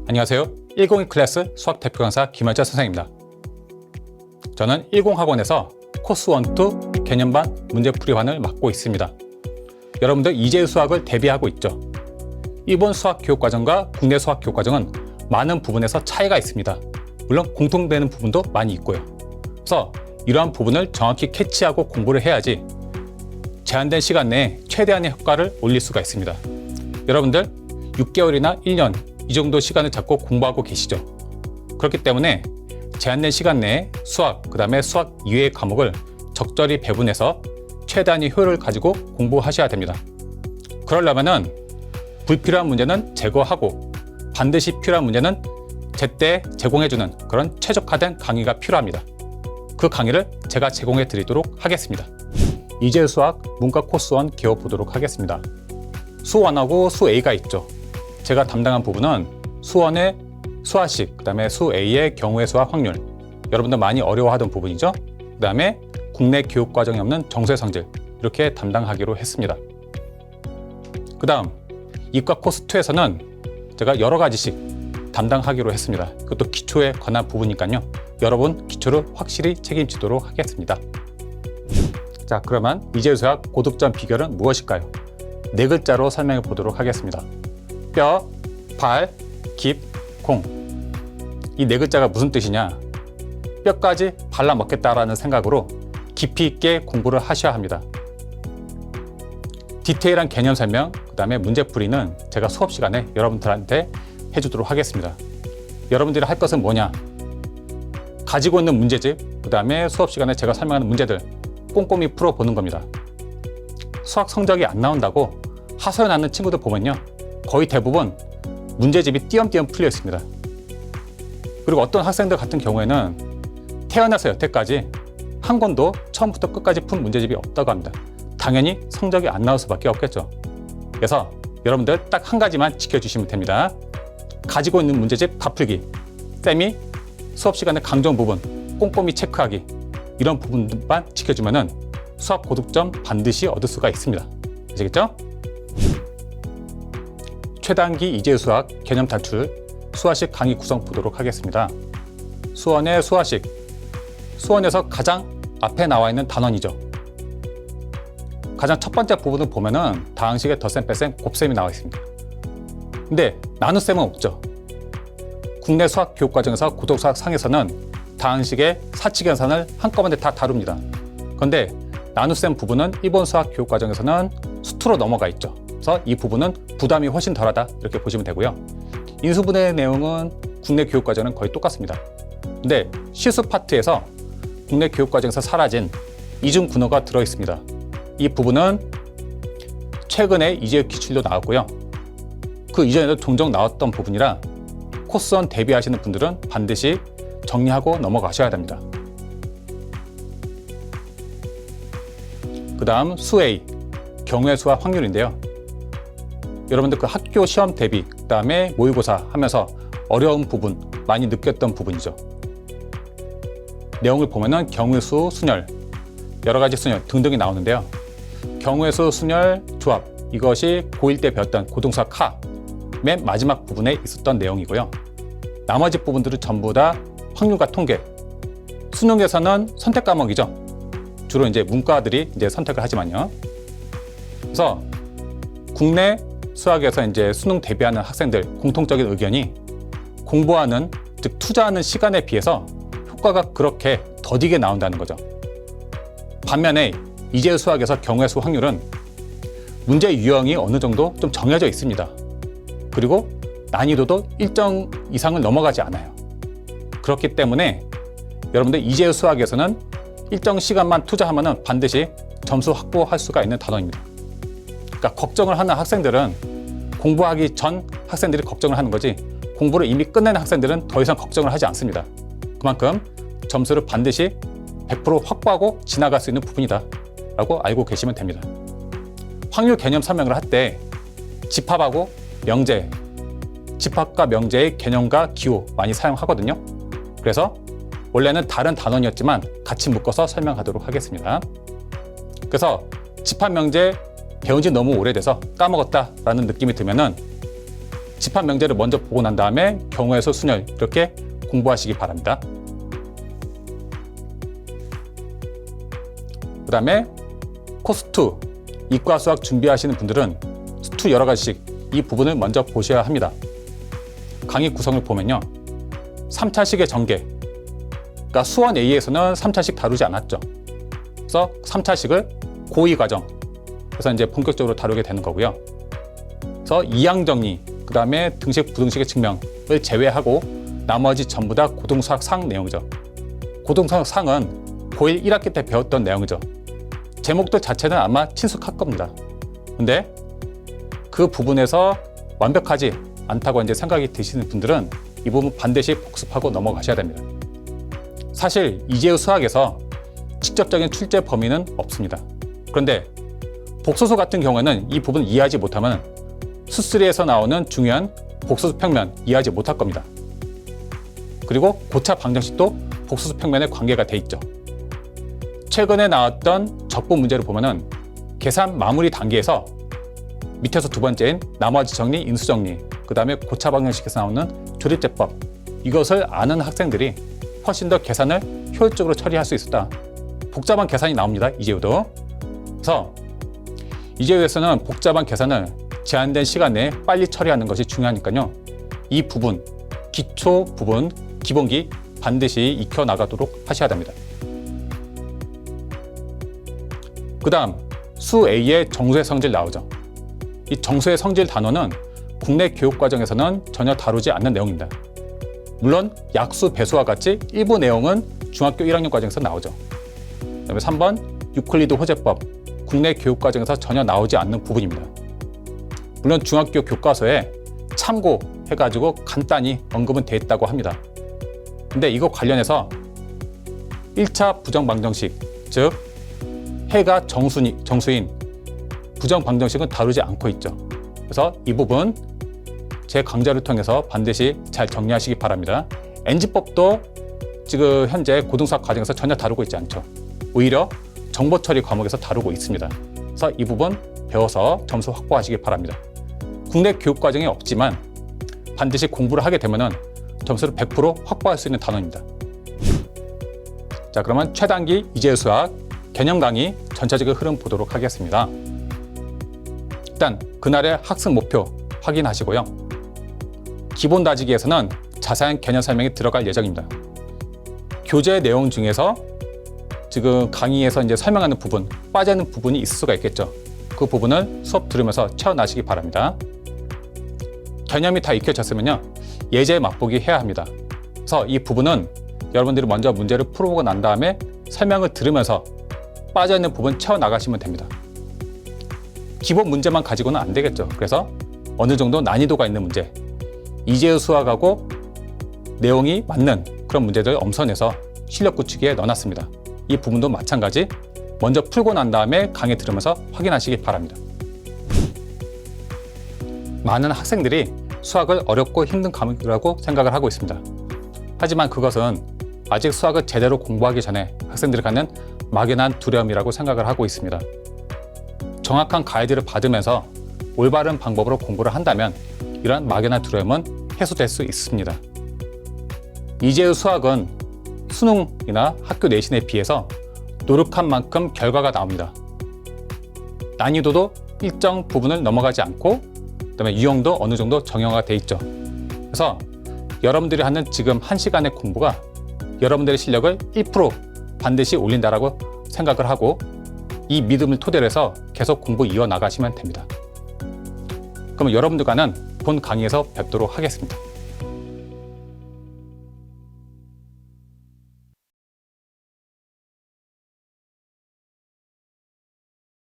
안녕하세요. 102 클래스 수학 대표 강사 김현철 선생님입니다. 저는 10학원에서 코스 1, 2 개념반 문제풀이반을 맡고 있습니다. 여러분들 이제 수학을 대비하고 있죠. 일본 수학 교육과정과 국내 수학 교육과정은 많은 부분에서 차이가 있습니다. 물론 공통되는 부분도 많이 있고요. 그래서 이러한 부분을 정확히 캐치하고 공부를 해야지 제한된 시간 내에 최대한의 효과를 올릴 수가 있습니다. 여러분들 6개월이나 1년 이 정도 시간을 잡고 공부하고 계시죠. 그렇기 때문에 제한된 시간 내에 수학, 그 다음에 수학 이외의 과목을 적절히 배분해서 최대한의 효율을 가지고 공부하셔야 됩니다. 그러려면은 불필요한 문제는 제거하고 반드시 필요한 문제는 제때 제공해주는 그런 최적화된 강의가 필요합니다. 그 강의를 제가 제공해 드리도록 하겠습니다. 이제 수학 문과 코스 1 기어보도록 하겠습니다. 수 1하고 수 A가 있죠. 제가 담당한 부분은 수 1의 수화식, 그 다음에 수 A의 경우의 수와 확률, 여러분들 많이 어려워하던 부분이죠. 그 다음에 국내 교육과정이 없는 정수의 성질, 이렇게 담당하기로 했습니다. 그 다음 이과 코스 2에서는 제가 여러 가지씩 담당하기로 했습니다. 그것도 기초에 관한 부분이니까요. 여러분 기초를 확실히 책임지도록 하겠습니다. 자, 그러면 이제 수학 고득점 비결은 무엇일까요? 네 글자로 설명해 보도록 하겠습니다. 뼈, 발, 깁, 공. 이 네 글자가 무슨 뜻이냐? 뼈까지 발라 먹겠다라는 생각으로 깊이 있게 공부를 하셔야 합니다. 디테일한 개념 설명, 그 다음에 문제풀이는 제가 수업 시간에 여러분들한테 해주도록 하겠습니다. 여러분들이 할 것은 뭐냐? 가지고 있는 문제집, 그 다음에 수업 시간에 제가 설명하는 문제들 꼼꼼히 풀어보는 겁니다. 수학 성적이 안 나온다고 하소연하는 친구들 보면요, 거의 대부분 문제집이 띄엄띄엄 풀려 있습니다. 그리고 어떤 학생들 같은 경우에는 태어나서 여태까지 한 권도 처음부터 끝까지 푼 문제집이 없다고 합니다. 당연히 성적이 안 나올 수밖에 없겠죠. 그래서 여러분들 딱 한 가지만 지켜주시면 됩니다. 가지고 있는 문제집 다 풀기, 쌤이 수업 시간에 강조한 부분 꼼꼼히 체크하기, 이런 부분만 지켜주면은 수학 고득점 반드시 얻을 수가 있습니다. 아시겠죠? 최단기 이제 수학 개념 탈출 수화식 강의 구성 보도록 하겠습니다. 수원의 수화식, 수원에서 가장 앞에 나와 있는 단원이죠. 가장 첫 번째 부분을 보면은 다항식의 덧셈, 뺄셈, 곱셈이 나와 있습니다. 근데 나눗셈은 없죠. 국내 수학 교육과정에서 고등수학 상에서는 다항식의 사칙연산을 한꺼번에 다 다룹니다. 그런데 나눗셈 부분은 일본 수학 교육과정에서는 수투로 넘어가 있죠. 그래서 이 부분은 부담이 훨씬 덜하다, 이렇게 보시면 되고요. 인수분해의 내용은 국내 교육과정은 거의 똑같습니다. 근데 실수 파트에서 국내 교육과정에서 사라진 이중 분호가 들어있습니다. 이 부분은 최근에 이제 기출도 나왔고요. 그 이전에도 종종 나왔던 부분이라 코스 1 대비하시는 분들은 반드시 정리하고 넘어가셔야 됩니다. 그 다음 수 A, 경우의 수와 확률인데요. 여러분들 그 학교 시험 대비, 그 다음에 모의고사 하면서 어려운 부분, 많이 느꼈던 부분이죠. 내용을 보면은 경우의 수, 순열, 여러 가지 순열 등등이 나오는데요. 경우의 수, 순열, 조합, 이것이 고1 때 배웠던 고등수학 하, 맨 마지막 부분에 있었던 내용이고요. 나머지 부분들은 전부 다 확률과 통계, 수능에서는 선택 과목이죠. 주로 이제 문과들이 이제 선택을 하지만요. 그래서 국내 수학에서 이제 수능 대비하는 학생들 공통적인 의견이 공부하는, 즉 투자하는 시간에 비해서 효과가 그렇게 더디게 나온다는 거죠. 반면에 이제 수학에서 경우의 수 확률은 문제 유형이 어느 정도 좀 정해져 있습니다. 그리고 난이도도 일정 이상을 넘어가지 않아요. 그렇기 때문에 여러분들 이제 수학에서는 일정 시간만 투자하면 반드시 점수 확보할 수가 있는 단원입니다. 그러니까 걱정을 하는 학생들은 공부하기 전 학생들이 걱정을 하는 거지, 공부를 이미 끝낸 학생들은 더 이상 걱정을 하지 않습니다. 그만큼 점수를 반드시 100% 확보하고 지나갈 수 있는 부분이다 라고 알고 계시면 됩니다. 확률 개념 설명을 할 때 집합하고 명제, 집합과 명제의 개념과 기호 많이 사용하거든요. 그래서 원래는 다른 단원이었지만 같이 묶어서 설명하도록 하겠습니다. 그래서 집합 명제 배운 지 너무 오래돼서 까먹었다라는 느낌이 들면은 집합 명제를 먼저 보고 난 다음에 경우의 수, 순열 이렇게 공부하시기 바랍니다. 그 다음에 코스2 이과 수학 준비하시는 분들은 수2 여러 가지씩 이 부분을 먼저 보셔야 합니다. 강의 구성을 보면요. 3차식의 전개, 그러니까 수원 A에서는 3차식 다루지 않았죠. 그래서 3차식을 고2 과정, 그래서 이제 본격적으로 다루게 되는 거고요. 그래서 이항정리, 그 다음에 등식, 부등식의 증명을 제외하고 나머지 전부 다 고등수학 상 내용이죠. 고등수학 상은 고1 1학기 때 배웠던 내용이죠. 제목들 자체는 아마 친숙할 겁니다. 근데 그 부분에서 완벽하지 않다고 이제 생각이 드시는 분들은 이 부분 반드시 복습하고 넘어가셔야 됩니다. 사실 이재우 수학에서 직접적인 출제 범위는 없습니다. 그런데 복소수 같은 경우에는 이 부분을 이해하지 못하면 수3에서 나오는 중요한 복소수 평면 이해하지 못할 겁니다. 그리고 고차 방정식도 복소수 평면에 관계가 돼 있죠. 최근에 나왔던 적분 문제를 보면은 계산 마무리 단계에서 밑에서 두 번째인 나머지 정리, 인수 정리, 그 다음에 고차 방정식에서 나오는 조립제법, 이것을 아는 학생들이 훨씬 더 계산을 효율적으로 처리할 수 있었다. 복잡한 계산이 나옵니다. 이재우도. 그래서 이재우에서는 복잡한 계산을 제한된 시간 내에 빨리 처리하는 것이 중요하니까요. 이 부분, 기초 부분, 기본기 반드시 익혀나가도록 하셔야 됩니다. 그 다음 수 A의 정수의 성질 나오죠. 이 정수의 성질 단원은 국내 교육과정에서는 전혀 다루지 않는 내용입니다. 물론 약수, 배수와 같이 일부 내용은 중학교 1학년 과정에서 나오죠. 그다음에 3번 유클리드 호재법, 국내 교육과정에서 전혀 나오지 않는 부분입니다. 물론 중학교 교과서에 참고해가지고 간단히 언급은 돼 있다고 합니다. 근데 이거 관련해서 1차 부정방정식, 즉 해가 정수인 부정방정식은 다루지 않고 있죠. 그래서 이 부분 제 강좌를 통해서 반드시 잘 정리하시기 바랍니다. NG법도 지금 현재 고등수학 과정에서 전혀 다루고 있지 않죠. 오히려 정보처리 과목에서 다루고 있습니다. 그래서 이 부분 배워서 점수 확보하시기 바랍니다. 국내 교육과정에 없지만 반드시 공부를 하게 되면 점수를 100% 확보할 수 있는 단원입니다. 자, 그러면 최단기 이재우 수학 개념 강의 전체적인 흐름 보도록 하겠습니다. 일단 그날의 학습 목표 확인하시고요. 기본 다지기에서는 자세한 개념 설명이 들어갈 예정입니다. 교재 내용 중에서 지금 강의에서 이제 설명하는 부분, 빠지는 부분이 있을 수가 있겠죠. 그 부분을 수업 들으면서 채워나시기 바랍니다. 개념이 다 익혀졌으면요, 예제 맛보기 해야 합니다. 그래서 이 부분은 여러분들이 먼저 문제를 풀어보고 난 다음에 설명을 들으면서 빠져있는 부분 채워나가시면 됩니다. 기본 문제만 가지고는 안 되겠죠. 그래서 어느 정도 난이도가 있는 문제, 이재우 수학하고 내용이 맞는 그런 문제들을 엄선해서 실력 굳히기에 넣어놨습니다. 이 부분도 마찬가지 먼저 풀고 난 다음에 강의 들으면서 확인하시기 바랍니다. 많은 학생들이 수학을 어렵고 힘든 과목이라고 생각을 하고 있습니다. 하지만 그것은 아직 수학을 제대로 공부하기 전에 학생들이 갖는 막연한 두려움이라고 생각을 하고 있습니다. 정확한 가이드를 받으면서 올바른 방법으로 공부를 한다면 이런 막연한 두려움은 해소될 수 있습니다. 이재우 수학은 수능이나 학교 내신에 비해서 노력한 만큼 결과가 나옵니다. 난이도도 일정 부분을 넘어가지 않고 그다음에 유형도 어느 정도 정형화가 돼 있죠. 그래서 여러분들이 하는 지금 1시간의 공부가 여러분들의 실력을 1% 반드시 올린다라고 생각을 하고 이 믿음을 토대로 해서 계속 공부 이어나가시면 됩니다. 그럼 여러분들과는 본 강의에서 뵙도록 하겠습니다.